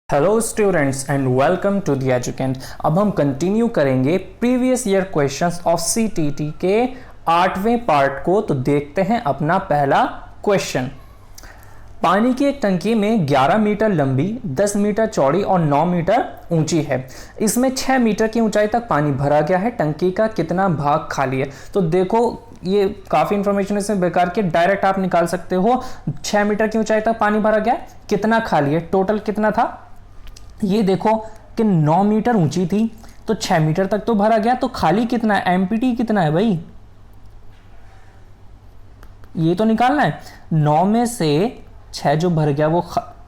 Hello students and welcome to the Educent. अब हम continue करेंगे previous year questions of CTET के 8वें पार्ट को। तो देखते हैं अपना पहला क्वेश्चन। पानी की एक टंकी में 11 मीटर लंबी, 10 मीटर चौड़ी और 9 मीटर ऊंची है। इसमें 6 मीटर की ऊंचाई तक पानी भरा गया है। टंकी का कितना भाग खाली है? तो देखो, ये काफ़ी इंफॉर्मेशन इसमें बेकार की, डायरेक्ट आप निकाल सकते हो। 6 मीटर की ऊंचाई तक पानी भरा गया, कितना खाली है, टोटल कितना था। ये देखो कि 9 मीटर ऊंची थी तो 6 मीटर तक तो भरा गया, तो खाली कितना है, एमपीटी कितना है भाई, ये तो निकालना है। 9 में से 6 जो भर गया वो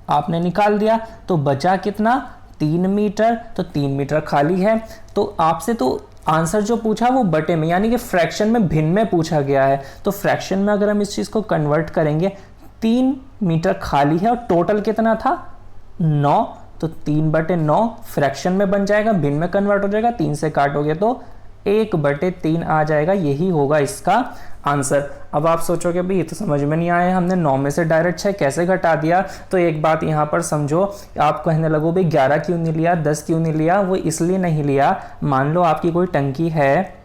आपने निकाल दिया, तो बचा कितना, 3 मीटर। तो 3 मीटर खाली है। तो आपसे तो आंसर जो पूछा वो बटे में, यानी कि फ्रैक्शन में, भिन्न में पूछा गया है। तो फ्रैक्शन में अगर हम इस चीज को कन्वर्ट करेंगे, 3 मीटर खाली है और टोटल कितना था, 9। तो 3/9 फ्रैक्शन में बन जाएगा, भिन्न में कन्वर्ट हो जाएगा। 3 से काटोगे तो 1/3 आ जाएगा। यही होगा इसका आंसर। अब आप सोचोगे भाई ये तो समझ में नहीं आया, हमने 9 में से डायरेक्ट 6 कैसे घटा दिया। तो एक बात यहाँ पर समझो, आप कहने लगो भाई 11 क्यों नहीं लिया, 10 क्यों नहीं लिया। वो इसलिए नहीं लिया, मान लो आपकी कोई टंकी है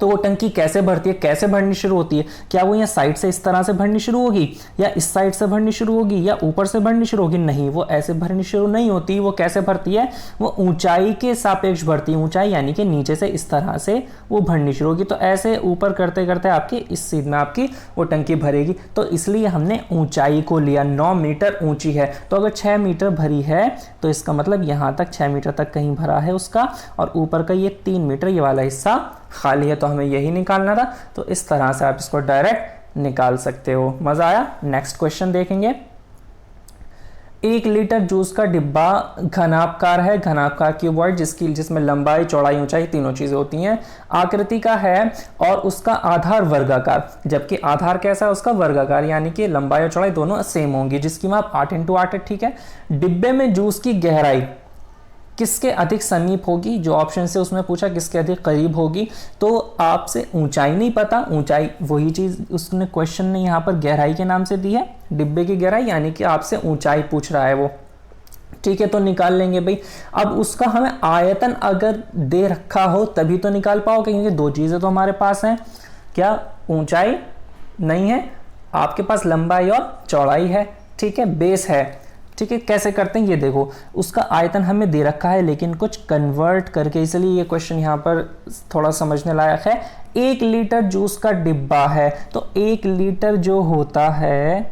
तो वो टंकी कैसे भरती है, कैसे भरनी शुरू होती है। क्या वो यहाँ साइड से इस तरह से भरनी शुरू होगी, या इस साइड से भरनी शुरू होगी, या ऊपर से भरनी शुरू होगी? नहीं, वो ऐसे भरनी शुरू नहीं होती। वो कैसे भरती है, वो ऊंचाई के सापेक्ष भरती है। ऊंचाई यानी कि नीचे से इस तरह से वो भरनी शुरू होगी। तो ऐसे ऊपर करते करते आपकी इस सीध में आपकी वो टंकी भरेगी। तो इसलिए हमने ऊंचाई को लिया, 9 मीटर ऊंची है। तो अगर 6 मीटर भरी है तो इसका मतलब यहाँ तक 6 मीटर तक कहीं भरा है उसका, और ऊपर का ये 3 मीटर ये वाला हिस्सा खाली है। तो हमें यही निकालना था। तो इस तरह से आप इसको डायरेक्ट निकाल सकते हो। मजा आया? नेक्स्ट क्वेश्चन देखेंगे। 1 लीटर जूस का डिब्बा घनाभकार है। घनाभकार की वर्ड जिसमें लंबाई, चौड़ाई, ऊंचाई तीनों चीजें होती हैं। आकृति का है और उसका आधार वर्गाकार, जबकि आधार कैसा है उसका, वर्गाकार, यानी कि लंबाई और चौड़ाई दोनों सेम होंगी, जिसकी माप 8x8 है। ठीक है। डिब्बे में जूस की गहराई किसके अधिक समीप होगी, जो ऑप्शन से उसमें पूछा किसके अधिक करीब होगी। तो आपसे ऊंचाई नहीं पता, ऊंचाई वही चीज उसने क्वेश्चन ने यहाँ पर गहराई के नाम से दी है, डिब्बे की गहराई, यानी कि आपसे ऊंचाई पूछ रहा है वो। ठीक है, तो निकाल लेंगे भाई। अब उसका हमें आयतन अगर दे रखा हो तभी तो निकाल पाओगे, क्योंकि दो चीजें तो हमारे पास हैं। क्या, ऊंचाई नहीं है आपके पास, लंबाई और चौड़ाई है। ठीक है, बेस है। ठीक है, कैसे करते हैं ये देखो। उसका आयतन हमें दे रखा है लेकिन कुछ कन्वर्ट करके, इसलिए ये क्वेश्चन यहाँ पर थोड़ा समझने लायक है। 1 लीटर जूस का डिब्बा है, तो 1 लीटर जो होता है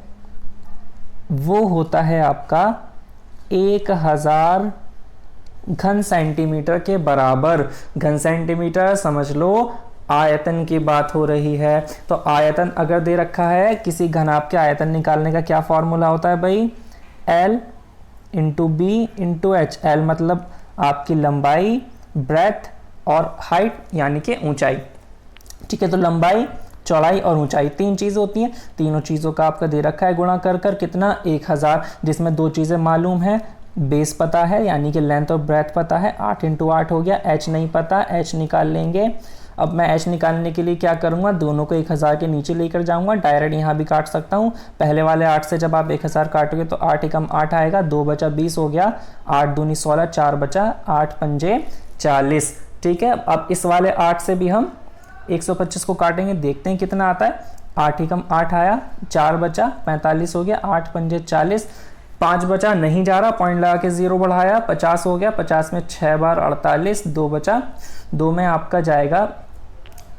वो होता है आपका 1000 घन सेंटीमीटर के बराबर। घन सेंटीमीटर समझ लो, आयतन की बात हो रही है। तो आयतन अगर दे रखा है, किसी घनाभ के आयतन निकालने का क्या फॉर्मूला होता है भाई, L into b into h. L मतलब आपकी लंबाई, ब्रेथ और हाइट यानी कि ऊंचाई। ठीक है, तो लंबाई, चौड़ाई और ऊंचाई 3 चीजें होती हैं। तीनों चीजों का आपका दे रखा है, गुणा कर कर कितना, 1000, जिसमें 2 चीजें मालूम है, बेस पता है यानी कि लेंथ और ब्रेथ पता है, 8x8 हो गया। एच नहीं पता, एच निकाल लेंगे। अब मैं एच निकालने के लिए क्या करूंगा, दोनों को 1000 के नीचे लेकर जाऊंगा, डायरेक्ट यहाँ भी काट सकता हूँ। पहले वाले 8 से जब आप 1000 काटोगे तो 8 एकम 8 आएगा, 2 बचा 20 हो गया, 8 दूनी 16, 4 बचा, 8 पंजे 40। ठीक है, अब इस वाले 8 से भी हम 125 को काटेंगे, देखते हैं कितना आता है। 8 एकम 8 आया, 4 बचा, 45 हो गया, 8 पंजे 40, 5 बचा, नहीं जा रहा, पॉइंट लगा के 0 बढ़ाया, 50 हो गया, 50 में 6 बार 48, 2 बचा, 2 में आपका जाएगा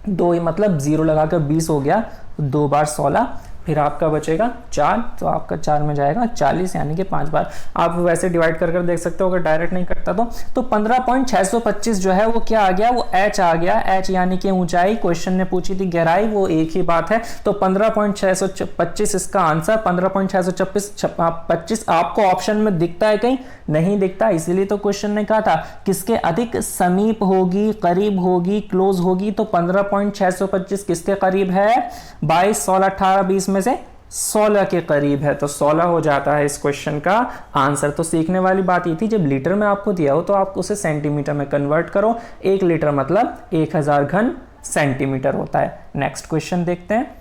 2, मतलब 0 लगाकर 20 हो गया, 2 बार 16, फिर आपका बचेगा 4, तो आपका 4 में जाएगा 40, यानी कि 5 बार। आप वैसे डिवाइड कर देख सकते हो, अगर डायरेक्ट नहीं करता तो 15.625 जो है वो क्या आ गया, वो एच आ गया। एच यानी कि ऊंचाई, क्वेश्चन ने पूछी थी गहराई, वो एक ही बात है। तो 15.625 इसका आंसर। 15.625 आपको ऑप्शन में दिखता है कहीं, नहीं दिखता, इसीलिए तो क्वेश्चन ने कहा था किसके अधिक समीप होगी, करीब होगी, क्लोज होगी। तो 15.625 किसके करीब है, 22, 16, 18, 20 में से 16 के करीब है। तो 16 हो जाता है इस क्वेश्चन का आंसर। तो सीखने वाली बात ये थी, जब लीटर में आपको दिया हो तो आप उसे सेंटीमीटर में कन्वर्ट करो। 1 लीटर मतलब 1000 घन सेंटीमीटर होता है। नेक्स्ट क्वेश्चन देखते हैं।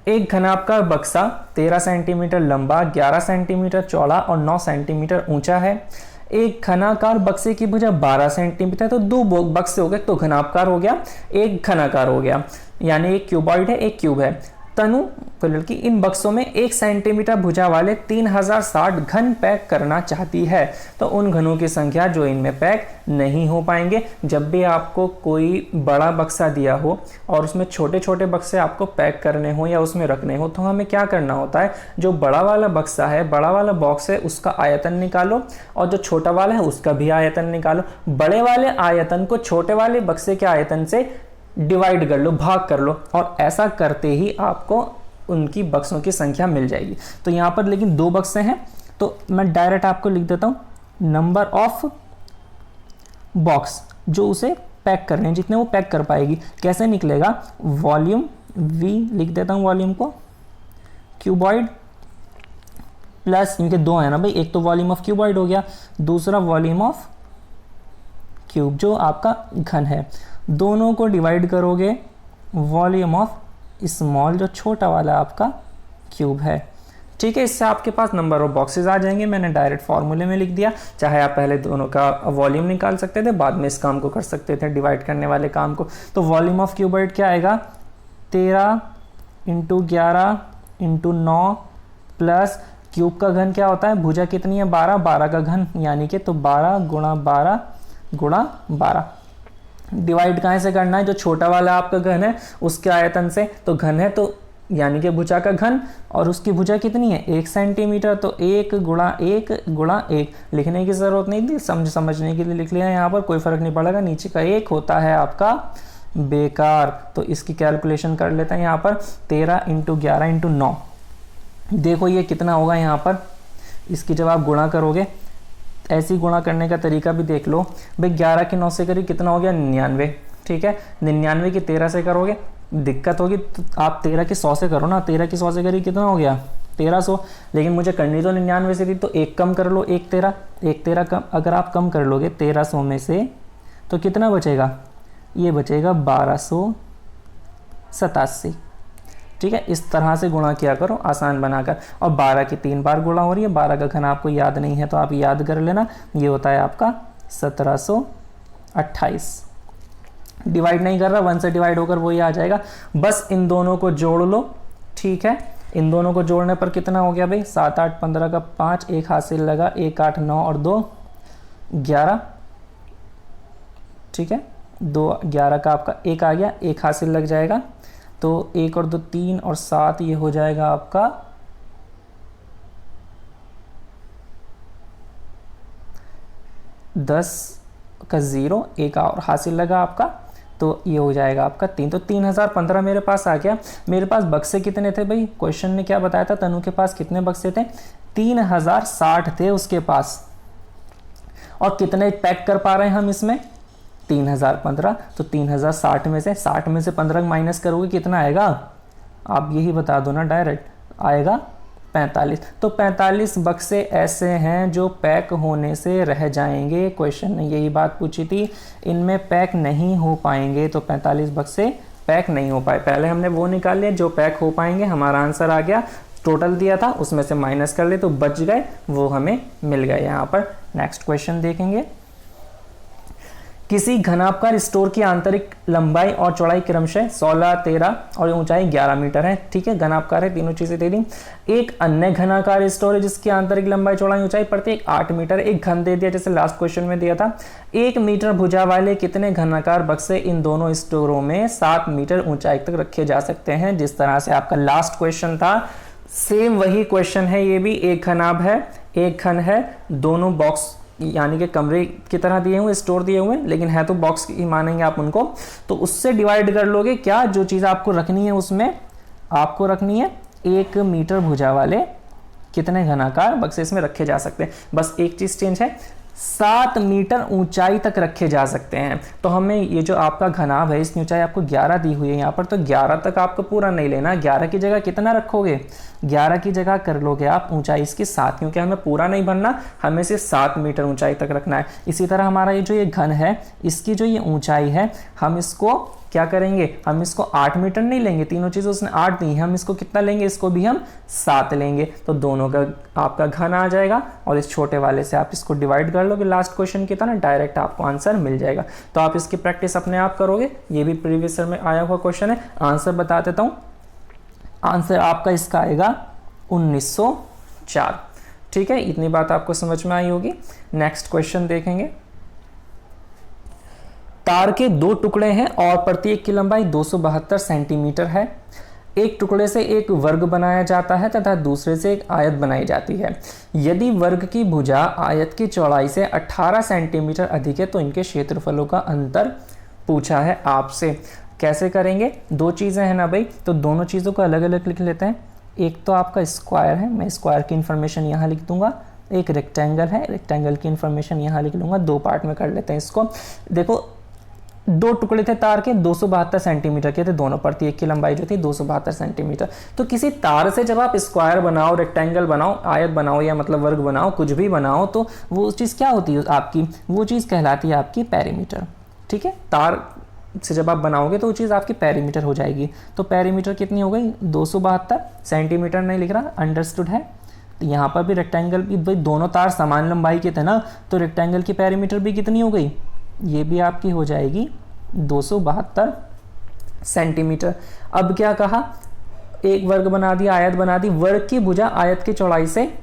एक घनाभ का बक्सा 13 सेंटीमीटर लंबा, 11 सेंटीमीटर चौड़ा और 9 सेंटीमीटर ऊंचा है। एक घनाकार बक्से की भुजा 12 सेंटीमीटर, तो दो बक्से हो गए, तो घनाभकार हो गया, एक घनाकार हो गया, यानी एक क्यूबॉइड है, एक क्यूब है। तनु तो लड़की इन बक्सों में 1 सेंटीमीटर भुजा वाले 3060 घन पैक करना चाहती है। तो उन घनों की संख्या जो इनमें पैक नहीं हो पाएंगे। जब भी आपको कोई बड़ा बक्सा दिया हो और उसमें छोटे छोटे बक्से आपको पैक करने हो या उसमें रखने हो, तो हमें क्या करना होता है, जो बड़ा वाला बक्सा है, बड़ा वाला बॉक्स है, उसका आयतन निकालो और जो छोटा वाला है उसका भी आयतन निकालो। बड़े वाले आयतन को छोटे वाले बक्से के आयतन से डिवाइड कर लो, भाग कर लो, और ऐसा करते ही आपको उनकी बक्सों की संख्या मिल जाएगी। तो यहाँ पर लेकिन 2 बक्से हैं, तो मैं डायरेक्ट आपको लिख देता हूँ नंबर ऑफ बॉक्स जो उसे पैक कर रहे हैं, जितने वो पैक कर पाएगी। कैसे निकलेगा, वॉल्यूम V लिख देता हूँ, वॉल्यूम को क्यूबॉइड प्लस, इनके 2 है ना भाई, एक तो वॉल्यूम ऑफ क्यूबॉइड हो गया, दूसरा वॉल्यूम ऑफ क्यूब जो आपका घन है। दोनों को डिवाइड करोगे, वॉल्यूम ऑफ स्मॉल जो छोटा वाला आपका क्यूब है। ठीक है, इससे आपके पास नंबर ऑफ बॉक्सेस आ जाएंगे। मैंने डायरेक्ट फॉर्मूले में लिख दिया। चाहे आप पहले दोनों का वॉल्यूम निकाल सकते थे, बाद में इस काम को कर सकते थे, डिवाइड करने वाले काम को। तो वॉल्यूम ऑफ क्यूबॉइड क्या आएगा, 13 × 11 × 9 प्लस क्यूब का घन क्या होता है, भुजा कितनी है 12, 12 का घन यानी कि, तो 12 × 12 × 12। डिवाइड कहाँ से करना है, जो छोटा वाला आपका घन है उसके आयतन से। तो घन है तो यानी कि भुजा का घन, और उसकी भुजा कितनी है 1 सेंटीमीटर, तो 1 × 1 × 1 लिखने की ज़रूरत नहीं थी, समझने के लिए लिख लिया। यहाँ पर कोई फ़र्क नहीं पड़ेगा, नीचे का 1 होता है आपका बेकार। तो इसकी कैलकुलेशन कर लेते हैं यहाँ पर, 13 × 11 × 9। देखो ये कितना होगा यहाँ पर, इसकी जब आप गुणा करोगे, ऐसी गुणा करने का तरीका भी देख लो भाई। 11 के 9 से करिए, कितना हो गया 99। ठीक है, 99 की 13 से करोगे दिक्कत होगी, तो आप 13 की 100 से करो ना। 13 की 100 से करिए, कितना हो गया 1300। लेकिन मुझे करनी तो 99 से थी, तो एक कम कर लो, एक 13 कम अगर आप कम कर लोगे 1300 में से, तो कितना बचेगा, ये बचेगा 1287। ठीक है, इस तरह से गुणा किया करो आसान बनाकर। और 12 की 3 बार गुणा हो रही है, 12 का घन आपको याद नहीं है तो आप याद कर लेना, ये होता है आपका 1728। डिवाइड नहीं कर रहा, 1 से डिवाइड होकर वही आ जाएगा। बस इन दोनों को जोड़ लो। ठीक है, इन दोनों को जोड़ने पर कितना हो गया भाई, 7 8 15 का 5, एक हाथ से लगा, 1 8 9 और 2 11। ठीक है, 2 11 का आपका 1 आ गया, एक हाथ से लग जाएगा, तो 1 और 2 3 और 7, ये हो जाएगा आपका 10 का 0, एक और हासिल लगा आपका, तो ये हो जाएगा आपका 3। तो 3015 मेरे पास आ गया। मेरे पास बक्से कितने थे भाई, क्वेश्चन ने क्या बताया था, तनु के पास कितने बक्से थे, 3060 थे उसके पास। और कितने पैक कर पा रहे हैं हम इसमें, 3015। तो 3060 में से 60 में से 15 माइनस करोगे, कितना आएगा, आप यही बता दो ना डायरेक्ट, आएगा 45। तो 45 बक्से ऐसे हैं जो पैक होने से रह जाएंगे। क्वेश्चन ने यही बात पूछी थी, इनमें पैक नहीं हो पाएंगे, तो 45 बक्से पैक नहीं हो पाए। पहले हमने वो निकाल लिया जो पैक हो पाएंगे, हमारा आंसर आ गया, टोटल दिया था उसमें से माइनस कर ले तो बच गए, वो हमें मिल गए। यहाँ पर नेक्स्ट क्वेश्चन देखेंगे। किसी घनाभकार स्टोर की आंतरिक लंबाई और चौड़ाई क्रमशः 16, 13 और ऊंचाई 11 मीटर है। ठीक है, घनाभकार है, तीनों चीजें दे दी। एक अन्य घनाकार स्टोर है जिसकी आंतरिक लंबाई चौड़ाई ऊंचाई प्रत्येक 8 मीटर, एक घन दे दिया जैसे लास्ट क्वेश्चन में दिया था। 1 मीटर भुजा वाले कितने घनाकार बक्से इन दोनों स्टोरों में 7 मीटर ऊंचाई तक रखे जा सकते हैं। जिस तरह से आपका लास्ट क्वेश्चन था, सेम वही क्वेश्चन है ये भी। एक घनाभ है, एक घन है, दोनों बॉक्स यानी कि कमरे की तरह दिए हुए, स्टोर दिए हुए, लेकिन है तो बॉक्स ही मानेंगे आप उनको। तो उससे डिवाइड कर लोगे, क्या जो चीज़ आपको रखनी है उसमें आपको रखनी है 1 मीटर भुजा वाले कितने घनाकार बक्से इसमें रखे जा सकते हैं। बस एक चीज़ चेंज है, 7 मीटर ऊंचाई तक रखे जा सकते हैं। तो हमें ये जो आपका घनाभ है इसकी ऊंचाई आपको 11 दी हुई है यहाँ पर, तो 11 तक आपको पूरा नहीं लेना। 11 की जगह कितना रखोगे, 11 की जगह कर लोगे आप ऊंचाई इसकी 7, क्योंकि हमें पूरा नहीं भरना, हमें सिर्फ 7 मीटर ऊंचाई तक रखना है। इसी तरह हमारा ये जो ये घन है इसकी जो ये ऊंचाई है, हम इसको क्या करेंगे, हम इसको 8 मीटर नहीं लेंगे, तीनों चीज़ें उसने 8 दी हैं, हम इसको कितना लेंगे, इसको भी हम 7 लेंगे, तो दोनों का आपका घन आ जाएगा और इस छोटे वाले से आप इसको डिवाइड कर लोगे लास्ट क्वेश्चन की तरह, डायरेक्ट आपको आंसर मिल जाएगा। तो आप इसकी प्रैक्टिस अपने आप करोगे, ये भी प्रीवियस ईयर में आया हुआ क्वेश्चन है। आंसर बता देता हूँ, आंसर आपका इसका आएगा 1904। ठीक है, इतनी बात आपको समझ में आई होगी। नेक्स्ट क्वेश्चन देखेंगे। तार के 2 टुकड़े हैं और प्रत्येक की लंबाई 272 सेंटीमीटर है। एक टुकड़े से एक वर्ग बनाया जाता है तथा दूसरे से एक आयत बनाई जाती है। यदि वर्ग की भुजा आयत की चौड़ाई से 18 सेंटीमीटर अधिक है तो इनके क्षेत्रफलों का अंतर पूछा है आपसे। कैसे करेंगे, 2 चीज़ें हैं ना भाई, तो दोनों चीज़ों को अलग अलग लिख लेते हैं। एक तो आपका स्क्वायर है, मैं स्क्वायर की इन्फॉर्मेशन यहाँ लिख दूंगा। एक रेक्टेंगल है, रेक्टेंगल की इन्फॉर्मेशन यहाँ लिख लूँगा। 2 पार्ट में कर लेते हैं इसको। देखो 2 टुकड़े थे तार के, 272 सेंटीमीटर के थे दोनों, प्रत्येक की लंबाई जो थी 272 सेंटीमीटर। तो किसी तार से जब आप स्क्वायर बनाओ, रेक्टेंगल बनाओ, आयत बनाओ या मतलब वर्ग बनाओ, कुछ भी बनाओ, तो वो चीज़ क्या होती है आपकी, वो चीज़ कहलाती है आपकी पेरीमीटर। ठीक है, तार से जब आप बनाओगे तो वो चीज़ आपकी पेरीमीटर हो जाएगी। तो पेरीमीटर कितनी हो गई, 272 सेंटीमीटर नहीं लिख रहा, अंडरस्टूड है। तो यहाँ पर भी रेक्टेंगल भी, भाई दोनों तार समान लंबाई के थे ना, तो रेक्टेंगल की पेरीमीटर भी कितनी हो गई, ये भी आपकी हो जाएगी 272 सेंटीमीटर। अब क्या कहा, एक वर्ग बना दिया, आयत बना दी। वर्ग की भुजा आयत की चौड़ाई से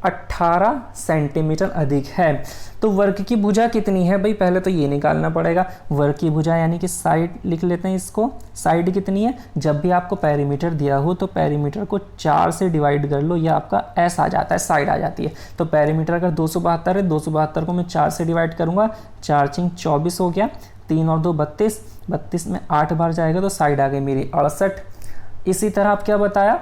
18 सेंटीमीटर अधिक है। तो वर्ग की भुजा कितनी है भाई, पहले तो ये निकालना पड़ेगा। वर्ग की भुजा यानी कि साइड लिख लेते हैं इसको, साइड कितनी है। जब भी आपको पेरीमीटर दिया हो तो पेरीमीटर को 4 से डिवाइड कर लो, या आपका एस आ जाता है, साइड आ जाती है। तो पेरीमीटर अगर 272 है, 272 को मैं 4 से डिवाइड करूंगा, 4 चिंग 24 हो गया, 3 और 2 32, 32 में 8 बार जाएगा तो साइड आ गई मेरी 68। इसी तरह आप क्या बताया,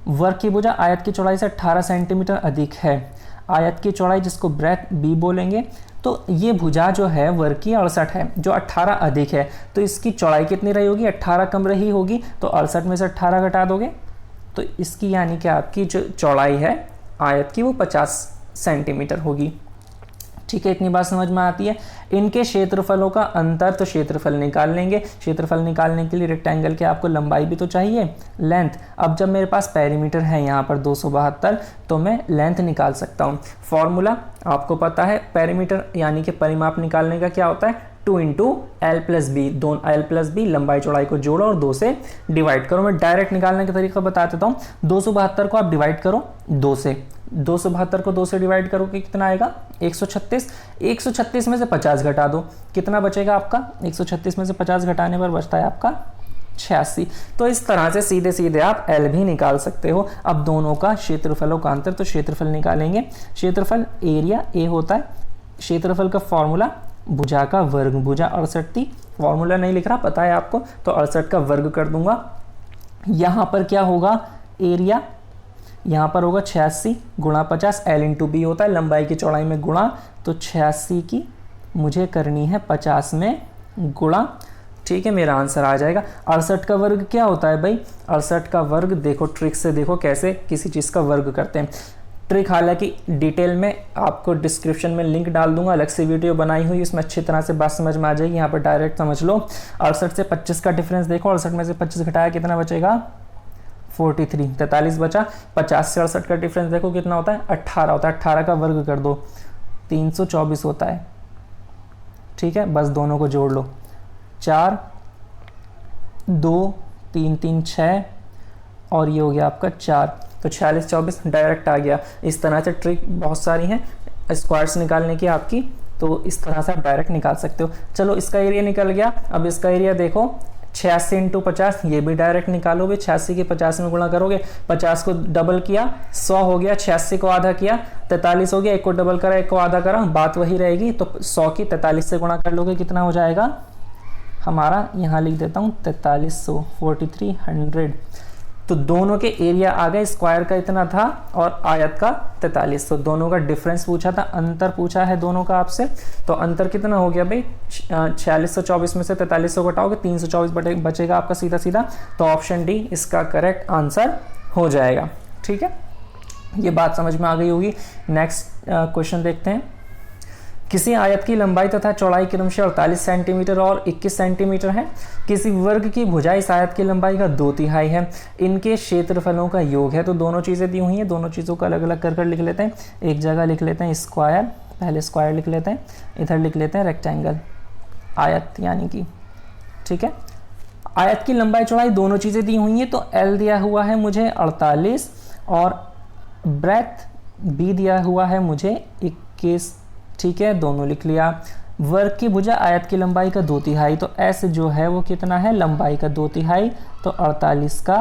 वर्ग की भुजा आयत की चौड़ाई से 18 सेंटीमीटर अधिक है। आयत की चौड़ाई जिसको ब्रेथ बी बोलेंगे, तो ये भुजा जो है वर्ग की 68 है, जो 18 अधिक है, तो इसकी चौड़ाई कितनी रही होगी, 18 कम रही होगी, तो 68 में से 18 घटा दोगे तो इसकी यानी कि आपकी जो चौड़ाई है आयत की वो 50 सेंटीमीटर होगी। ठीक है, इतनी बात समझ में आती है। इनके क्षेत्रफलों का अंतर, तो क्षेत्रफल निकाल लेंगे। क्षेत्रफल निकालने के लिए रेक्टेंगल के आपको लंबाई भी तो चाहिए, लेंथ। अब जब मेरे पास पेरीमीटर है यहाँ पर 272, तो मैं लेंथ निकाल सकता हूँ। फॉर्मूला आपको पता है, पेरीमीटर यानी कि परिमाप निकालने का क्या होता है, 2 into L plus b, L plus b, लंबाई चौड़ाई को जोड़ो और 2 से डिवाइड करो। मैं डायरेक्ट निकालने का तरीका बता देता हूँ। 272 को आप डिवाइड करो 2 से, 272 को 2 से डिवाइड करो कि कितना आएगा, 136। 136 में से 50 घटा दो, कितना बचेगा आपका, 136 में से 50 घटाने पर बचता है आपका 86। तो इस तरह से सीधे सीधे आप एल भी निकाल सकते हो। अब दोनों का क्षेत्रफलों का अंतर, तो क्षेत्रफल निकालेंगे। क्षेत्रफल एरिया ए होता है, क्षेत्रफल का फॉर्मूला भुजा का वर्ग, भुजा 68 थी, फॉर्मूला नहीं लिख रहा, पता है आपको, तो 68 का वर्ग कर दूंगा। यहाँ पर क्या होगा, एरिया यहाँ पर होगा 86 गुणा 50, एल इंटू बी होता है, लंबाई की चौड़ाई में गुणा, तो 86 की मुझे करनी है 50 में गुणा। ठीक है, मेरा आंसर आ जाएगा। 68 का वर्ग क्या होता है भाई, 68 का वर्ग देखो, ट्रिक से देखो कैसे किसी चीज़ का वर्ग करते हैं। ट्रिक हालांकि डिटेल में आपको डिस्क्रिप्शन में लिंक डाल दूंगा, अलग से वीडियो बनाई हुई, उसमें अच्छी तरह से बात समझ में आ जाएगी। यहाँ पर डायरेक्ट समझ लो। 68 से 25 का डिफरेंस देखो, 68 में से 25 घटाया कितना बचेगा, 43, 43 बचा। 50 से 68 का डिफरेंस देखो कितना होता है, 18 होता है। 18 का वर्ग कर दो, 324 होता है। ठीक है, बस दोनों को जोड़ लो, 4 2 3 3 6 और ये हो गया आपका 4, तो 46 24 डायरेक्ट आ गया। इस तरह से ट्रिक बहुत सारी हैं स्क्वायर्स निकालने की आपकी, तो इस तरह से आप डायरेक्ट निकाल सकते हो। चलो इसका एरिया निकल गया। अब इसका एरिया देखो, 86 इंटू 50, ये भी डायरेक्ट निकालोगे। 86 के 50 में गुणा करोगे, 50 को डबल किया 100 हो गया, 86 को आधा किया 43 हो गया, एक को डबल करा एक को आधा करा, बात वही रहेगी। तो 100 की 43 से गुणा कर लोगे, कितना हो जाएगा हमारा, यहाँ लिख देता हूँ 4300, 4300। तो दोनों के एरिया आ गए, स्क्वायर का इतना था और आयत का 4300। दोनों का डिफरेंस पूछा था, अंतर पूछा है दोनों का आपसे। तो अंतर कितना हो गया भाई, 4624 में से 4300 घटाओगे 324 बचेगा आपका सीधा सीधा। तो ऑप्शन डी इसका करेक्ट आंसर हो जाएगा। ठीक है, ये बात समझ में आ गई होगी। नेक्स्ट क्वेश्चन देखते हैं। किसी आयत की लंबाई तथा चौड़ाई क्रमशः 48 सेंटीमीटर और 21 सेंटीमीटर है। किसी वर्ग की भुजा इस आयत की लंबाई का 2/3 है। इनके क्षेत्रफलों का योग है। तो दोनों चीज़ें दी हुई हैं, दोनों चीज़ों को अलग अलग कर लिख लेते हैं। एक जगह लिख लेते हैं स्क्वायर, पहले स्क्वायर लिख लेते हैं, इधर लिख लेते हैं रेक्टेंगल, आयत यानी कि, ठीक है। आयत की लंबाई चौड़ाई दोनों चीज़ें दी हुई हैं। तो एल दिया हुआ है मुझे 48 और ब्रेथ बी दिया हुआ है मुझे 21, ठीक है, दोनों लिख लिया। वर्ग की भुजा आयत की लंबाई का 2/3, तो एस जो है वो कितना है, लंबाई का 2/3, तो 48 का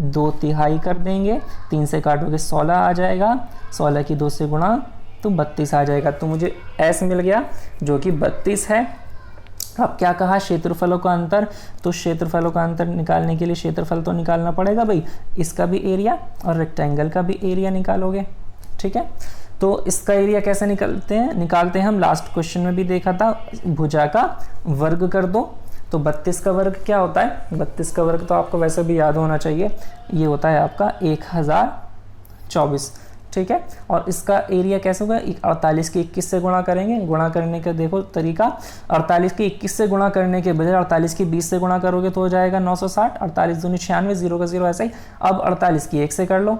2/3 कर देंगे। 3 से काटोगे 16 आ जाएगा, 16 की 2 से गुणा तो 32 आ जाएगा। तो मुझे एस मिल गया जो कि 32 है। अब क्या कहा, क्षेत्रफलों का अंतर, तो क्षेत्रफलों का अंतर निकालने के लिए क्षेत्रफल तो निकालना पड़ेगा भाई, इसका भी एरिया और रेक्टेंगल का भी एरिया निकालोगे, ठीक है। तो इसका एरिया कैसे निकालते हैं हम लास्ट क्वेश्चन में भी देखा था, भुजा का वर्ग कर दो। तो 32 का वर्ग क्या होता है, 32 का वर्ग तो आपको वैसे भी याद होना चाहिए, ये होता है आपका 1024, ठीक है। और इसका एरिया कैसे होगा, 48 के 21 से गुणा करेंगे। गुणा करने का देखो तरीका, 48 के 21 से गुणा करने के बजाय 48 की 20 से गुणा करोगे तो हो जाएगा 960, 48 दूनी 96, 0 का 0 ऐसा ही। अब 48 की 1 से कर लो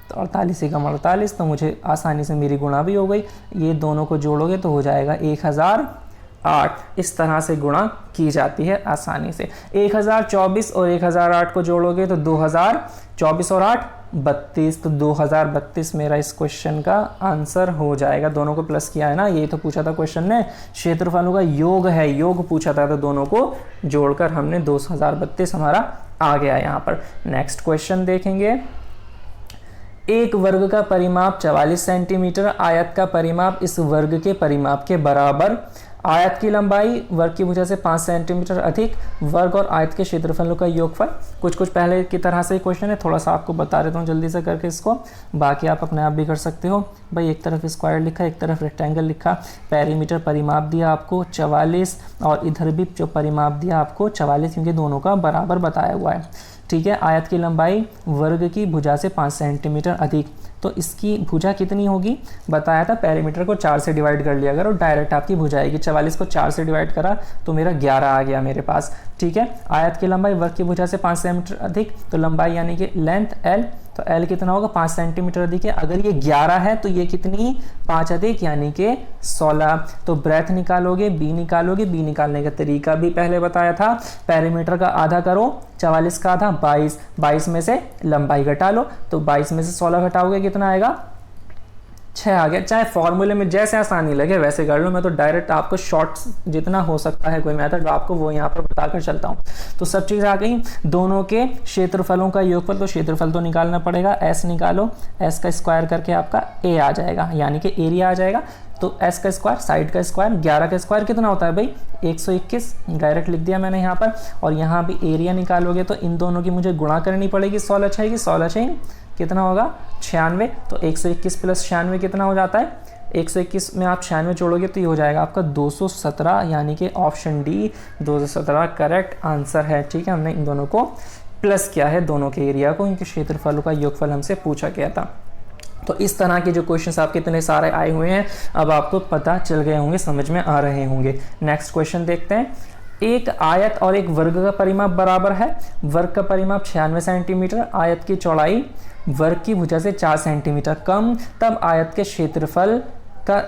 तो 48 से कम 48, तो मुझे आसानी से मेरी गुणा भी हो गई। ये दोनों को जोड़ोगे तो हो जाएगा 1008। इस तरह से गुणा की जाती है आसानी से। 1024 और 1008 को जोड़ोगे तो 2024 और 8 32, तो 2032 मेरा इस क्वेश्चन का आंसर हो जाएगा। दोनों को प्लस किया है ना, ये तो पूछा था क्वेश्चन ने, क्षेत्रफलों का योग है, योग पूछा था, तो दोनों को जोड़कर हमने 2032 हमारा आ गया यहाँ पर। नेक्स्ट क्वेश्चन देखेंगे। एक वर्ग का परिमाप 44 सेंटीमीटर, आयत का परिमाप इस वर्ग के परिमाप के बराबर, आयत की लंबाई वर्ग की भुजा से 5 सेंटीमीटर अधिक, वर्ग और आयत के क्षेत्रफलों का योगफल। कुछ पहले की तरह से क्वेश्चन है, थोड़ा सा आपको बता देता हूँ जल्दी से करके इसको, बाकी आप अपने आप भी कर सकते हो। भाई एक तरफ स्क्वायर लिखा, एक तरफ रेक्टेंगल लिखा, पेरीमीटर परिमाप दिया आपको 44 और इधर भी जो परिमाप दिया आपको 44, क्योंकि दोनों का बराबर बताया हुआ है, ठीक है। आयत की लंबाई वर्ग की भुजा से 5 सेंटीमीटर अधिक, तो इसकी भुजा कितनी होगी बताया था, पेरीमीटर को 4 से डिवाइड कर लिया करो, डायरेक्ट आपकी भुजा आएगी। 44 को 4 से डिवाइड करा तो मेरा 11 आ गया मेरे पास, ठीक है। आयत की लंबाई वर्ग की भुजा से 5 सेंटीमीटर अधिक, तो लंबाई यानी कि लेंथ L, तो L कितना होगा 5 सेंटीमीटर अधिक है। अगर ये 11 है तो ये कितनी 5 अधिक यानी कि 16। तो ब्रेथ निकालोगे, B निकालोगे, B निकालने का तरीका भी पहले बताया था। पेरीमीटर का आधा करो, 44 का आधा 22, 22 में से लंबाई घटा लो, तो 22 में से 16 घटाओगे कितना आएगा 6 आ गया। चाहे फॉर्मूले में जैसे आसानी लगे वैसे कर लो, मैं तो डायरेक्ट आपको शॉर्ट्स जितना हो सकता है कोई मेथड आपको वो यहाँ पर बताकर चलता हूँ। तो सब चीज़ आ गई। दोनों के क्षेत्रफलों का योगफल, तो क्षेत्रफल तो निकालना पड़ेगा, S निकालो, S का स्क्वायर करके आपका A आ जाएगा, यानी कि एरिया आ जाएगा। तो S का स्क्वायर, साइड का स्क्वायर, 11 का स्क्वायर कितना होता है भाई 121, डायरेक्ट लिख दिया मैंने यहाँ पर। और यहाँ भी एरिया निकालोगे तो इन दोनों की मुझे गुणा करनी पड़ेगी, 16 6 की 16 6 कितना होगा 96, तो 121 प्लस 96 कितना हो जाता है 121 में आप 96 जोड़ोगे तो ये हो जाएगा आपका 217, यानी कि ऑप्शन डी 217 करेक्ट आंसर है, ठीक है। हमने इन दोनों को प्लस किया है, दोनों के एरिया को, इनके क्षेत्रफलों का योगफल हमसे पूछा गया था। तो इस तरह के जो क्वेश्चंस आपके इतने सारे आए हुए हैं, अब आपको पता चल गए होंगे, समझ में आ रहे होंगे। नेक्स्ट क्वेश्चन देखते हैं। एक आयत और एक वर्ग का परिमाप बराबर है। वर्ग का परिमाप 96 सेंटीमीटर, आयत की चौड़ाई वर्ग की भुजा से 4 सेंटीमीटर कम, तब आयत के क्षेत्रफल का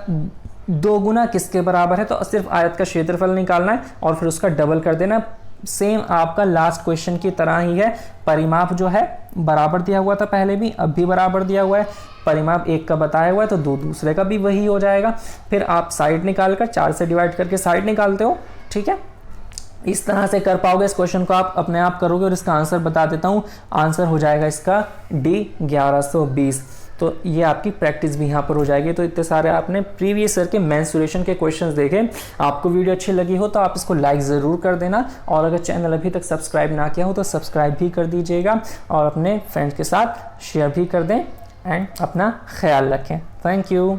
2 गुना किसके बराबर है। तो सिर्फ आयत का क्षेत्रफल निकालना है और फिर उसका डबल कर देना। सेम आपका लास्ट क्वेश्चन की तरह ही है। परिमाप जो है बराबर दिया हुआ था पहले भी, अब भी बराबर दिया हुआ है। परिमाप एक का बताया हुआ है तो दो दूसरे का भी वही हो जाएगा। फिर आप साइड निकालकर 4 से डिवाइड करके साइड निकालते हो, ठीक है। इस तरह से कर पाओगे। इस क्वेश्चन को आप अपने आप करोगे और इसका आंसर बता देता हूँ। आंसर हो जाएगा इसका डी 1120। तो ये आपकी प्रैक्टिस भी यहाँ पर हो जाएगी। तो इतने सारे आपने प्रीवियस ईयर के मेंसुरेशन के क्वेश्चंस देखे। आपको वीडियो अच्छी लगी हो तो आप इसको लाइक ज़रूर कर देना, और अगर चैनल अभी तक सब्सक्राइब ना किया हो तो सब्सक्राइब भी कर दीजिएगा, और अपने फ्रेंड्स के साथ शेयर भी कर दें। एंड अपना ख्याल रखें। Thank you.